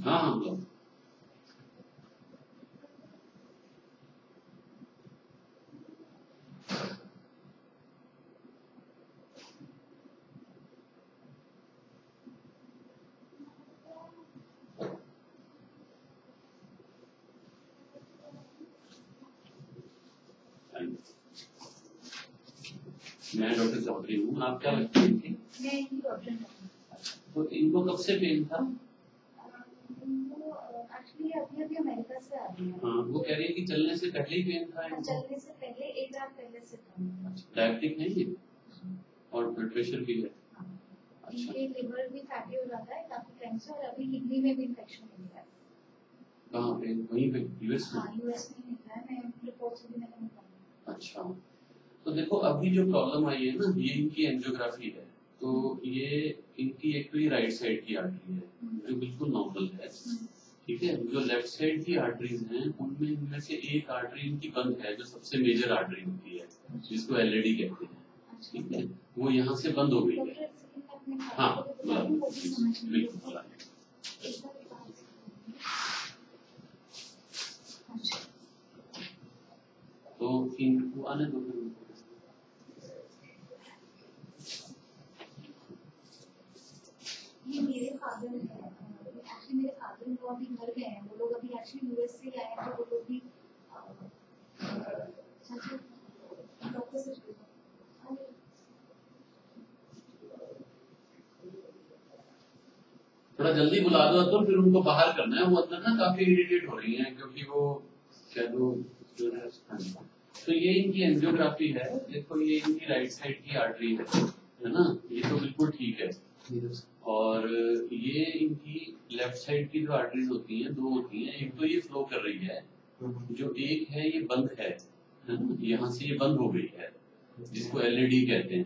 हाँ हम लोग मैं डॉक्टर चौधरी हूँ। आप क्या लगती थी? मैं इनकी डॉक्टर हूँ। तो इनको कब से पेन था? एक्चुअली अभी अमेरिका से आ रही है। हाँ, वो कह रही है कि चलने से पहले ही पेन था इनको। चलने से पहले एक रात पहले से था। डायबिटिक नहीं है और ब्लड प्रेशर भी है। अच्छा, इनके लिवर भी फैटी हो जाता है काफी टाइम से, और अभी किडनी में भी इन्फेक्शन हो गया है। कहाँ पे? वहीं पे यूएस में? हाँ, यूएस में निकला है। मैं रिपोर्ट से भी मैंने निकाला। अच्छा, तो देखो अभी जो प्रॉब्लम आई है ना, ये इनकी एंजियोग्राफी है। तो ये इनकी एक तो ये राइट साइड की आर्टरी है जो बिल्कुल नॉर्मल है, ठीक है। जो लेफ्ट साइड की आर्टरीज हैं उनमें इनमें से एक आर्टरी इनकी बंद है, जो सबसे मेजर आर्टरी होती है, जिसको एलएडी कहते हैं, ठीक है। वो यहाँ से बंद हो गई है। हाँ, बिल्कुल बुला। तो इनको आने दो फिर उनको। ये मेरे फादर है। एक्चुअली मेरे फादर वो अभी घर गए हैं। वो लोग अभी एक्चुअली यूएस से आए हैं, तो वो लोग भी डॉक्टर से थोड़ा जल्दी बुला दो तो फिर उनको बाहर करना है। वो अंदर ना काफी इरिटेट हो रही हैं क्योंकि वो शैडो जो है। तो ये इनकी एंजियोग्राफी है। देखो ये इनकी राइट साइड की आर्टरी है ना, ये तो बिल्कुल ठीक है। और ये इनकी लेफ्ट साइड की जो आर्टरीज होती हैं, दो होती हैं। एक तो ये फ्लो कर रही है, जो एक है ये बंद है ना, यहाँ से ये बंद हो गई है, जिसको एलएडी कहते हैं,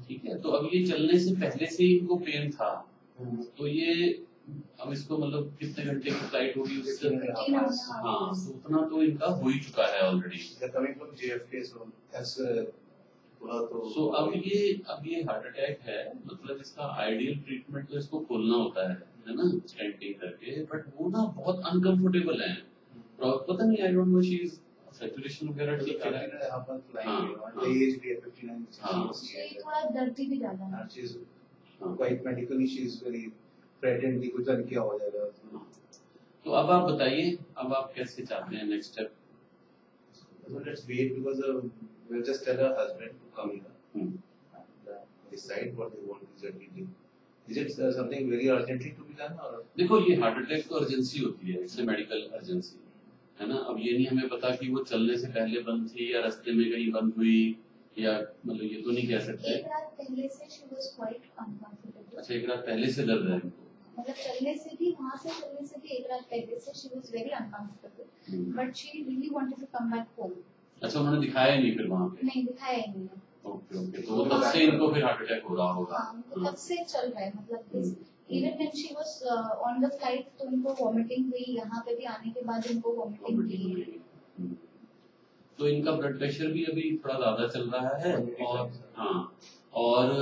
ठीक है। तो अब ये चलने से पहले से ही इनको पेन था। तो ये अब इसको मतलब कितने घंटे की फ्लाइट होगी उससे? हाँ, तो उतना तो इनका हो ही चुका है ऑलरेडी। सो अब ये हार्ट अटैक है, मतलब इसका आइडियल ट्रीटमेंट तो इसको खोलना होता है ना, स्टेंटिंग करके। बट वो ना बहुत अनकंफर्टेबल है। पता नहीं, I don't know, she is saturation वगैरह ठीक है। थोड़ा दर्द भी ज्यादा है। Quite medically she is very threatened कि कुछ क्या हो जाएगा। तो अब आप बताइए, अब आप कैसे चाहते हैं next step? So let's wait because we'll just tell her husband to come here and decide what they want exactly. Is it something very urgently to be done or? देखो ये हार्ट अटैक तो urgency होती है, इससे medical urgency है ना। अब ये नहीं हमें पता कि वो चलने से पहले बंद थी या रास्ते में कहीं बंद हुई, या मतलब ये तो नहीं कह सकते। एक रात पहले से she was quite uncomfortable। अच्छा, एक रात पहले से दर्द है इनको? मतलब चलने से भी, वहाँ से चलने से भी एक रात पहले से she was very uncomfortable, but she really wanted to come back home। अच्छा, उन्होंने दिखाया नहीं फिर वहाँ पे? नहीं, दिखाया ही नहीं। ओके ओके, तो तब से इनको फिर हार्ट अटैक हो रहा होगा। हाँ, तब से चल रहा है, मतलब even when she was on the flight तो उनको वॉमिटिंग हुई, यहाँ पे भी आने के बाद उनको वॉमिटिंग हुई। तो इनका ब्लड प्रेशर भी अभी थोड़ा ज्यादा चल रहा है, और हाँ, और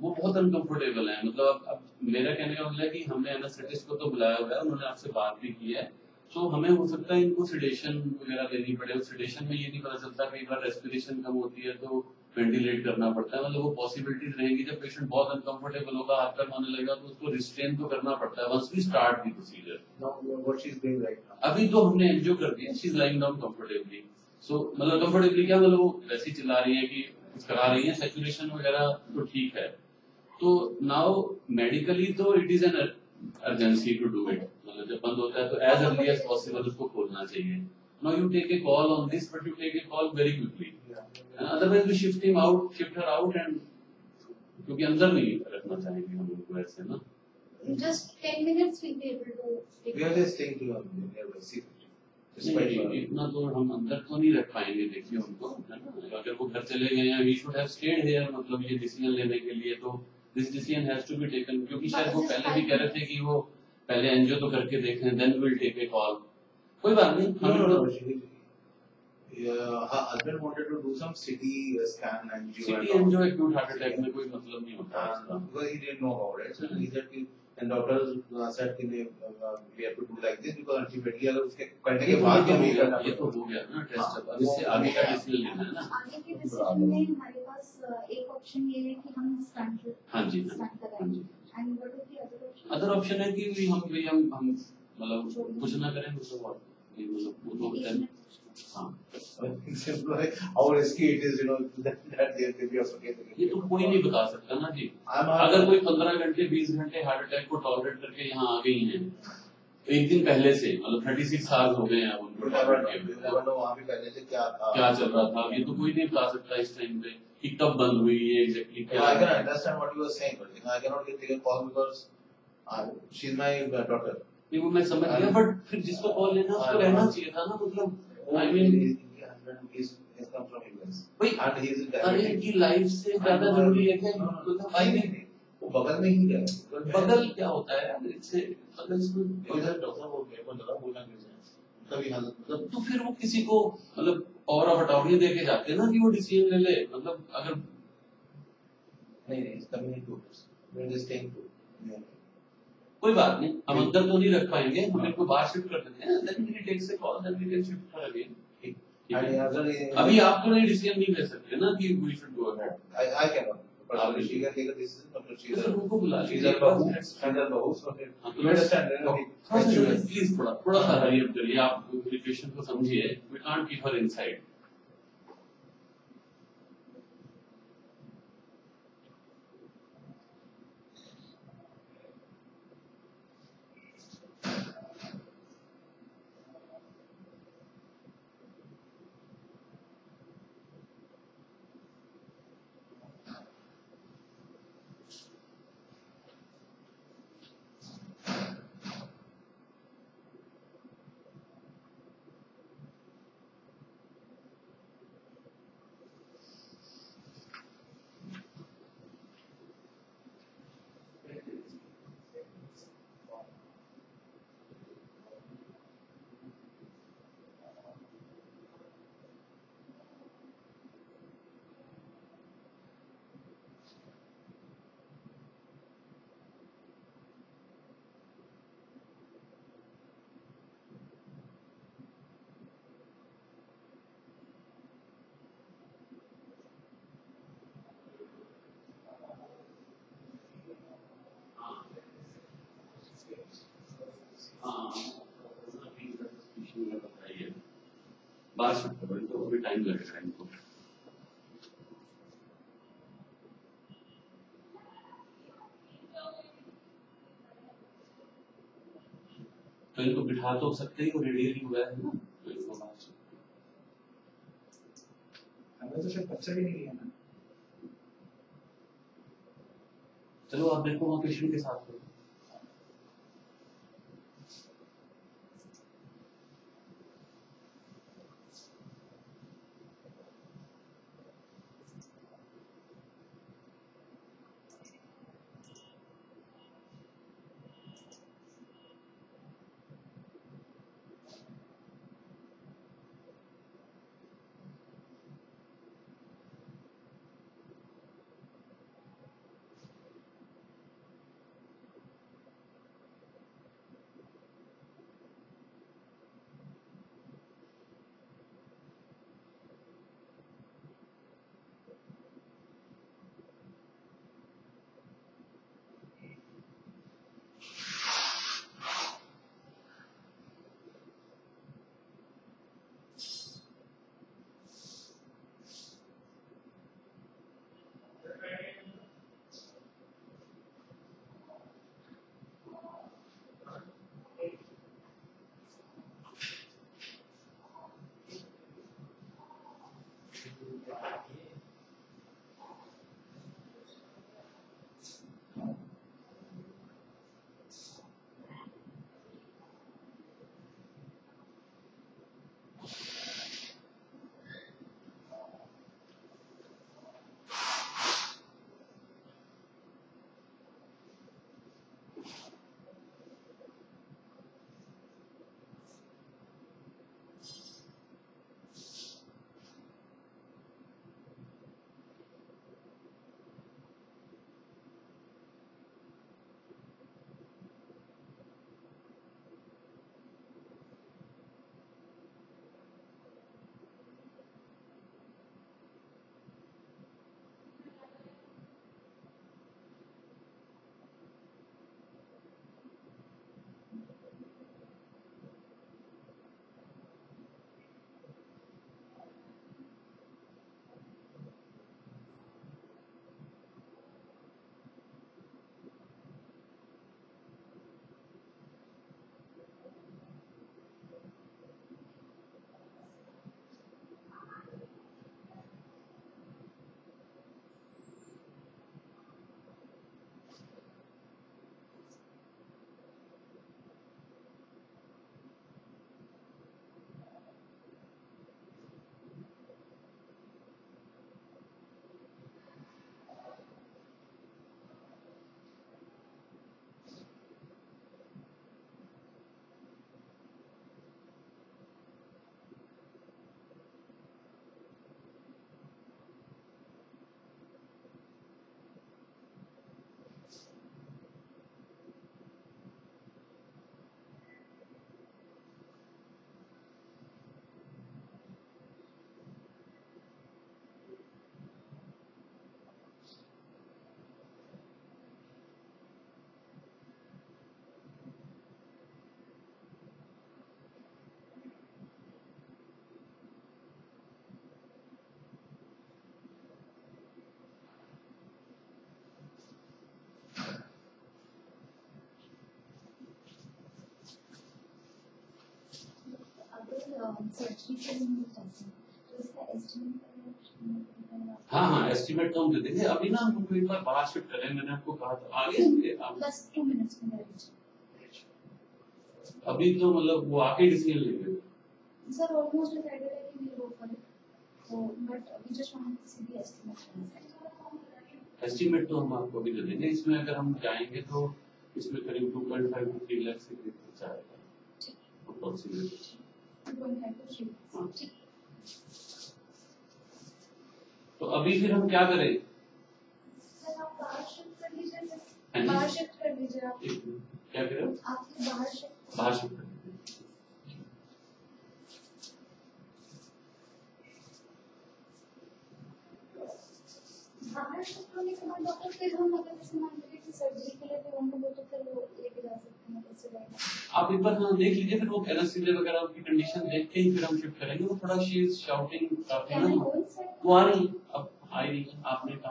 वो बहुत अनकंफर्टेबल है। मतलब अब मेरा कहने का मतलब है कि हमने एनेस्थेटिस्ट को तो बुलाया हुआ है, उन्होंने आपसे बात भी की है। तो हमें हो सकता है इनको सिडेशन वगैरह देनी पड़े। उस सिडेशन में ये नहीं पता चलता, कई बार रेस्पिरेशन कम होती है तो वेंटिलेट करना पड़ता है। मतलब वो पॉसिबिलिटीज रहेंगी। जब पेशेंट बहुत अनकंफर्टेबल होगा, हाथ पैर होने लगेगा, तो उसको रिस्ट्रेन तो करना पड़ता है once we start the procedure. अभी तो हमने एंजियो कर दिया, she is lying down comfortably. So मतलब कंफर्टेबली क्या, मतलब वो वैसे ही चिल्ला रही है कि कुछ करा रही है, सैचुरेशन वगैरह तो ठीक है। तो नाउ मेडिकली तो it is an urgency to do it. मतलब जब बंद होता है तो एज अर्ली एज पॉसिबल उसको खोलना चाहिए। Now you take a call on this, but you take a call very quickly, otherwise we shift her out and, क्योंकि अंदर नहीं रखना चाहेंगे हम उनको ऐसे ना। Just 10 minutes we'll be able to take We are just staying to nearby secret. इतना तो हम अंदर तो नहीं रख पाएंगे, देखिए उनको, है ना। अगर वो घर चले गए हैं, we should have stayed here, मतलब ये डिसीजन लेने के लिए तो this decision has to be taken. क्योंकि शायद वो पहले भी कह रहे थे कि वो पहले एंजियो तो करके देखें, then will take a call. कोई बात नहीं। Her husband wanted to do some CT scan and CT angio acute heart attack में कोई मतलब नहीं होता because he didn't know about it, so he said कि and doctors said कि we have to do like this because ultimately अगर उसके करने ये के बाद तो भी हो करना गया, ये तो हो गया ना टेस्ट। अब इससे आगे का डिसीजन लेना है ना। आगे के डिसीजन में हमारे पास एक ऑप्शन ये है कि हम स्टंट हाँ जी, स्टंट हाँ कराएं। जी। And what is the other option? Other option है कि हम मतलब कुछ ना करें, मतलब वो तो होता है। हाँ, how risky it is, that there may be a forget. ये तो कोई नहीं बता सकता ना जी। अगर कोई 15 घंटे 20 घंटे हार्ट अटैक को टॉलरेट करके यहाँ आ गई हैं, तो एक दिन पहले से मतलब 36 साल हो गए हैं उनको टॉलरेट किए हुए, वहाँ भी पहले से क्या चल रहा था, ये तो कोई नहीं बता सकता इस टाइम पे कि कब बंद हुई है एग्जैक्टली क्या। I can understand what you are saying, but I cannot take a call because she is my daughter. ये वो मैं समझ गया, बट फिर जिसको कॉल लेना उसको रहना चाहिए था ना, मतलब I mean He's come from US. भाई And he is अरे इनकी लाइफ से ज्यादा जरूरी है क्या? मतलब आई मीन वो बगल में ही है। बगल क्या होता है यार, इससे बगल से इधर डॉक्टर बोल रहे हैं, को जगह बोलना कैसे तभी हाल मतलब तो फिर वो किसी को मतलब और अटॉर्नी दे के जाते हैं ना कि वो डिसीजन ले ले, मतलब अगर नहीं community tours we are staying to कोई बात नहीं, हम अंदर तो नहीं रख पाएंगे, हम इनको बाहर शिफ्ट कर देते हैं, then we take say call, then we can shift कर अगेन। अभी आप तो नहीं डिसीजन नहीं ले सकते ना कि we should go ahead. I can not, but she can take a decision, but she is उनको बुला a bahu, so you understand, please थोड़ा सा हरी अप करिए, आप सिचुएशन को समझिए, we can't keep her inside. बात तो अभी टाइम लगेगा इनको। तो इनको बिठा तो सकते ही, वो रेडी हुआ है ना, तो इनको बात हमें तो शायद बच्चा भी नहीं लिया ना। चलो आप देखो वहाँ पेशेंट के साथ करो। सर्जरी के लिए मिल जाते हैं, तो इसका एस्टिमेट हाँ हाँ, एस्टिमेट तो हम दे देंगे। अभी ना हम उनको एक बार बाहर शिफ्ट करें, मैंने आपको कहा था आगे होंगे आप। बस 2 मिनट्स में कर दीजिए अभी तो मतलब वो आके डिसीजन लेंगे। सर। ऑलमोस्ट डिसाइडेड है कि we'll go for it, so but we just want to see the estimate. Estimate तो हम आपको अभी दे देंगे। इसमें अगर हम जाएंगे तो इसमें करीब 2.5 to 3 लाख से करीब खर्चा आएगा अप्रोक्सीमेटली। 2.5 to 3 हाँ। ठीक। तो अभी फिर हम क्या करें? सर आप बाहर शिफ्ट कर लीजिए हाँ सर, जी? बाहर शिफ्ट कर लीजिए आप। एक मिनट, क्या करें? आपके बाहर शिफ्ट बाहर शिफ्ट कर दीजिए। बाहर शिफ्ट होने के बाद डॉक्टर फिर हम अगर जैसे मान लीजिए कि सर्जरी के लिए भी उनको वो तो फिर वो लेके जा सकते हैं, कैसे रहेगा? आप एक बार हाँ देख लीजिए, फिर वो एनेस्थीसिया वगैरह की कंडीशन देख के ही फिर हम शिफ्ट करेंगे। वो थोड़ा शी शाउटिंग काफी कैन आई ना, गो इनसाइड? वो आ रही अब आ ही नहीं, आपने कहा